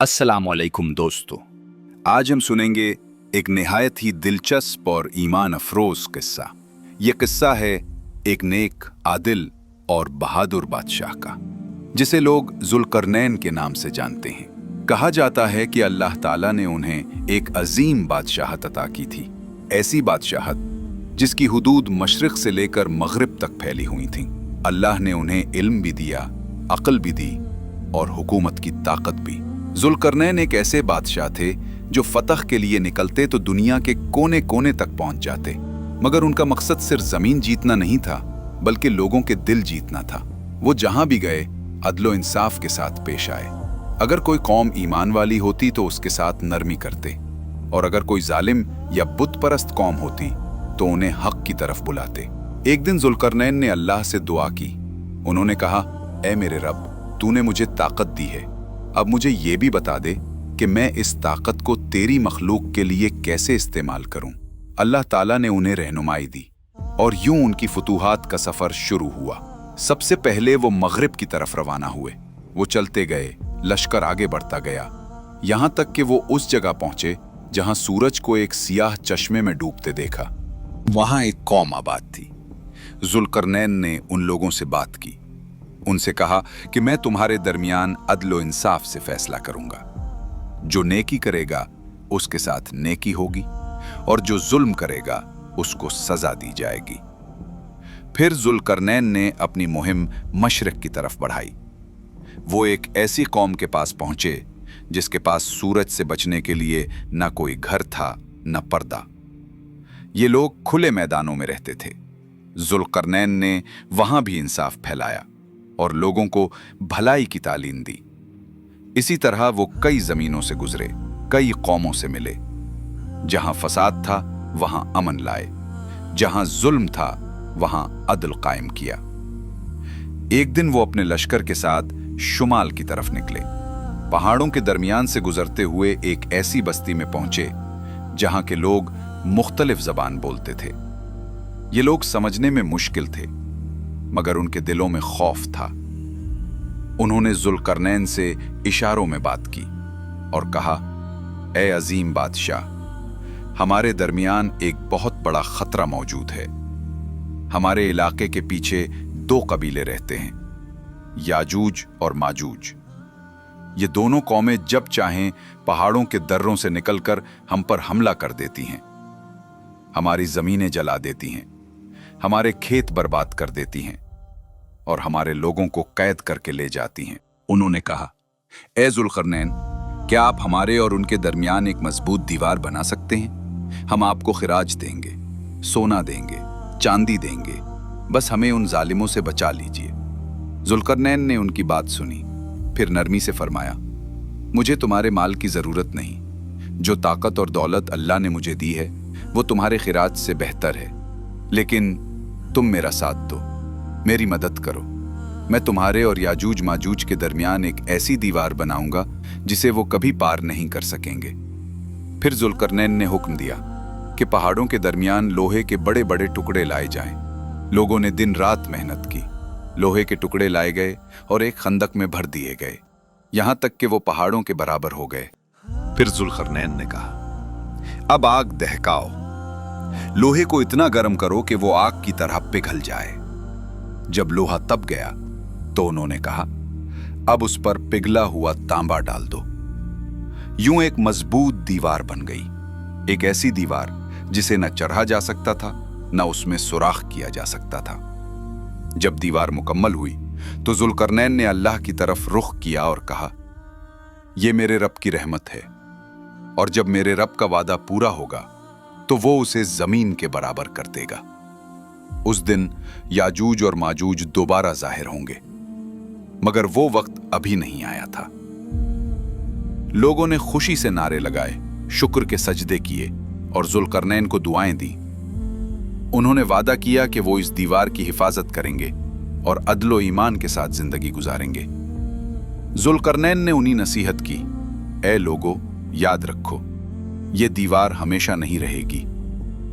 अस्सलाम वालेकुम दोस्तों। आज हम सुनेंगे एक निहायत ही दिलचस्प और ईमान अफरोज किस्सा। ये किस्सा है एक नेक, आदिल और बहादुर बादशाह का, जिसे लोग जुल्करनैन के नाम से जानते हैं। कहा जाता है कि अल्लाह ताला ने उन्हें एक अजीम बादशाहत अता की थी, ऐसी बादशाहत जिसकी हुदूद मशरिक से लेकर मगरिब तक फैली हुई थी। अल्लाह ने उन्हें इल्म भी दिया, अक्ल भी दी और हुकूमत की ताकत भी। जुल्करनैन एक ऐसे बादशाह थे जो फतह के लिए निकलते तो दुनिया के कोने कोने तक पहुंच जाते, मगर उनका मकसद सिर्फ जमीन जीतना नहीं था, बल्कि लोगों के दिल जीतना था। वो जहां भी गए अदलो इंसाफ के साथ पेश आए। अगर कोई कौम ईमान वाली होती तो उसके साथ नरमी करते, और अगर कोई जालिम या बुत परस्त कौम होती तो उन्हें हक की तरफ बुलाते। एक दिन जुल्करनैन ने अल्लाह से दुआ की। उन्होंने कहा, ऐ मेरे रब, तूने मुझे ताकत दी है, अब मुझे ये भी बता दे कि मैं इस ताकत को तेरी मखलूक के लिए कैसे इस्तेमाल करूं। अल्लाह ताला ने उन्हें रहनुमाई दी और यूं उनकी फतूहात का सफर शुरू हुआ। सबसे पहले वो मगरिब की तरफ रवाना हुए। वो चलते गए, लश्कर आगे बढ़ता गया, यहां तक कि वो उस जगह पहुंचे जहां सूरज को एक सियाह चश्मे में डूबते देखा। वहां एक कौम आबाद थी। जुल्करनैन ने उन लोगों से बात की, उनसे कहा कि मैं तुम्हारे दरमियान अदलो इंसाफ से फैसला करूंगा। जो नेकी करेगा उसके साथ नेकी होगी, और जो जुल्म करेगा उसको सजा दी जाएगी। फिर जुल्करनैन ने अपनी मुहिम मशरिक की तरफ बढ़ाई। वो एक ऐसी कौम के पास पहुंचे जिसके पास सूरज से बचने के लिए न कोई घर था न पर्दा। ये लोग खुले मैदानों में रहते थे। जुल्करनैन ने वहां भी इंसाफ फैलाया और लोगों को भलाई की तालीम दी। इसी तरह वो कई जमीनों से गुजरे, कई कौमों से मिले। जहां फसाद था वहां अमन लाए, जहां जुल्म था वहां अदल कायम किया। एक दिन वो अपने लश्कर के साथ शुमाल की तरफ निकले। पहाड़ों के दरमियान से गुजरते हुए एक ऐसी बस्ती में पहुंचे जहां के लोग मुख्तलिफ जबान बोलते थे। ये लोग समझने में मुश्किल थे, मगर उनके दिलों में खौफ था। उन्होंने जुल्करनैन से इशारों में बात की और कहा, ए अजीम बादशाह, हमारे दरमियान एक बहुत बड़ा खतरा मौजूद है। हमारे इलाके के पीछे दो कबीले रहते हैं, याजूज और माजूज। ये दोनों कौमें जब चाहें पहाड़ों के दर्रों से निकलकर हम पर हमला कर देती हैं, हमारी जमीनें जला देती हैं, हमारे खेत बर्बाद कर देती हैं और हमारे लोगों को कैद करके ले जाती हैं। उन्होंने कहा, ए जुल्करनैन, क्या आप हमारे और उनके दरमियान एक मजबूत दीवार बना सकते हैं? हम आपको खिराज देंगे, सोना देंगे, चांदी देंगे, बस हमें उन जालिमों से बचा लीजिए। जुल्करनैन ने उनकी बात सुनी, फिर नरमी से फरमाया, मुझे तुम्हारे माल की जरूरत नहीं। जो ताकत और दौलत अल्लाह ने मुझे दी है वो तुम्हारे खिराज से बेहतर है, लेकिन तुम मेरा साथ दो, मेरी मदद करो। मैं तुम्हारे और याजूज माजूज के दरमियान एक ऐसी दीवार बनाऊंगा जिसे वो कभी पार नहीं कर सकेंगे। फिर जुल्करनैन ने हुक्म दिया कि पहाड़ों के दरमियान लोहे के बड़े बड़े टुकड़े लाए जाएं। लोगों ने दिन रात मेहनत की, लोहे के टुकड़े लाए गए और एक खंदक में भर दिए गए, यहां तक कि वो पहाड़ों के बराबर हो गए। फिर जुल्करनैन ने कहा, अब आग दहकाओ, लोहे को इतना गर्म करो कि वो आग की तरह पिघल जाए। जब लोहा तप गया तो उन्होंने कहा, अब उस पर पिघला हुआ तांबा डाल दो। यूं एक मजबूत दीवार बन गई, एक ऐसी दीवार जिसे न चढ़ा जा सकता था न उसमें सुराख किया जा सकता था। जब दीवार मुकम्मल हुई तो जुल्करनैन ने अल्लाह की तरफ रुख किया और कहा, यह मेरे रब की रहमत है, और जब मेरे रब का वादा पूरा होगा तो वो उसे जमीन के बराबर कर देगा। उस दिन याजूज और माजूज दोबारा जाहिर होंगे, मगर वो वक्त अभी नहीं आया था। लोगों ने खुशी से नारे लगाए, शुक्र के सजदे किए और जुल्करनैन को दुआएं दी। उन्होंने वादा किया कि वो इस दीवार की हिफाजत करेंगे और अदलो ईमान के साथ जिंदगी गुजारेंगे। जुल्करनैन ने उन्हें नसीहत की, ए लोगो, याद रखो, ये दीवार हमेशा नहीं रहेगी।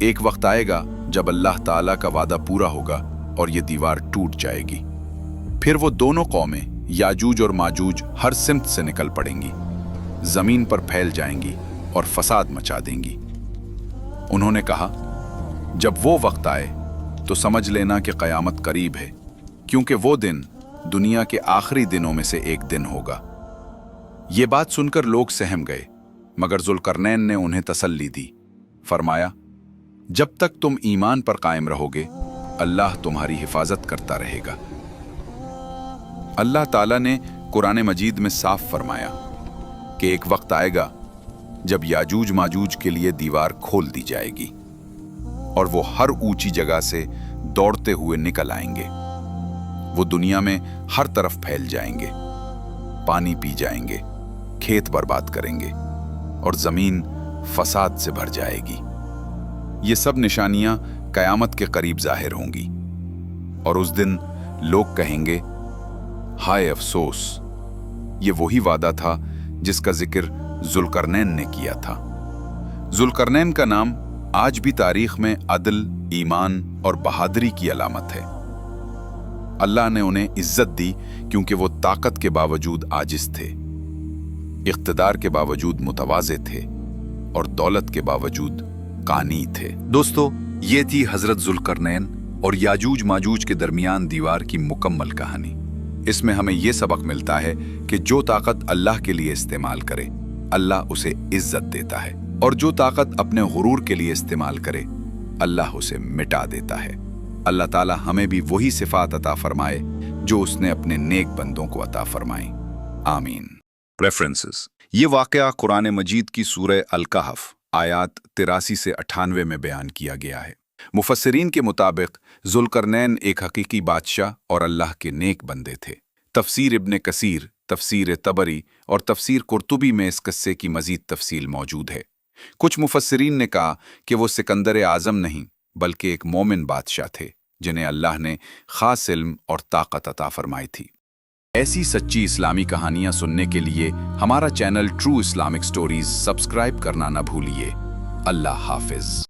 एक वक्त आएगा जब अल्लाह ताला का वादा पूरा होगा और ये दीवार टूट जाएगी। फिर वो दोनों कौमें, याजूज और माजूज, हर सिमत से निकल पड़ेंगी। जमीन पर फैल जाएंगी और फसाद मचा देंगी। उन्होंने कहा, जब वो वक्त आए तो समझ लेना कि क़यामत करीब है, क्योंकि वो दिन दुनिया के आखिरी दिनों में से एक दिन होगा। ये बात सुनकर लोग सहम गए, मगर जुल्करनैन ने उन्हें तसल्ली दी। फरमाया, जब तक तुम ईमान पर कायम रहोगे, अल्लाह तुम्हारी हिफाजत करता रहेगा। अल्लाह ताला ने कुरान मजीद में साफ फरमाया कि एक वक्त आएगा जब याजूज माजूज के लिए दीवार खोल दी जाएगी और वो हर ऊंची जगह से दौड़ते हुए निकल आएंगे। वो दुनिया में हर तरफ फैल जाएंगे, पानी पी जाएंगे, खेत बर्बाद करेंगे और जमीन फसाद से भर जाएगी। ये सब निशानियां कयामत के करीब जाहिर होंगी और उस दिन लोग कहेंगे, हाय अफसोस, ये वही वादा था जिसका जिक्र जुल्करनैन ने किया था। जुल्करनैन का नाम आज भी तारीख में अदल, ईमान और बहादुरी की अलामत है। अल्लाह ने उन्हें इज्जत दी क्योंकि वो ताकत के बावजूद आजिज थे, इख्तिदार के बावजूद मुतवाज़े थे और दौलत के बावजूद कानी थे। दोस्तों, ये थी हजरत जुल्करनैन और याजूज माजूज के दरमियान दीवार की मुकम्मल कहानी। इसमें हमें यह सबक मिलता है कि जो ताकत अल्लाह के लिए इस्तेमाल करे, अल्लाह उसे इज्जत देता है, और जो ताकत अपने गुरूर के लिए इस्तेमाल करे, अल्लाह उसे मिटा देता है। अल्लाह ताला हमें भी वही सिफात अता फरमाए जो उसने अपने नेक बंदों को अता फरमाई। आमीन। रेफरेंसेस: ये वाक़या कुरान मजीद की सूरह अल-कहफ आयात 83 से 98 में बयान किया गया है। मुफस्सिरीन के मुताबिक जुल्करनैन एक हकीकी बादशाह और अल्लाह के नेक बंदे थे। तफसीर इब्न कसीर, तफसीर तबरी और तफसीर कुर्तुबी में इस किस्से की मजीद तफसील मौजूद है। कुछ मुफस्सिरीन ने कहा कि वो सिकंदर आज़म नहीं बल्कि एक मोमिन बादशाह थे जिन्हें अल्लाह ने खास इल्म और ताकत अता फरमाई थी। ऐसी सच्ची इस्लामी कहानियां सुनने के लिए हमारा channel true Islamic stories subscribe करना न भूलिए। अल्लाह हाफिज।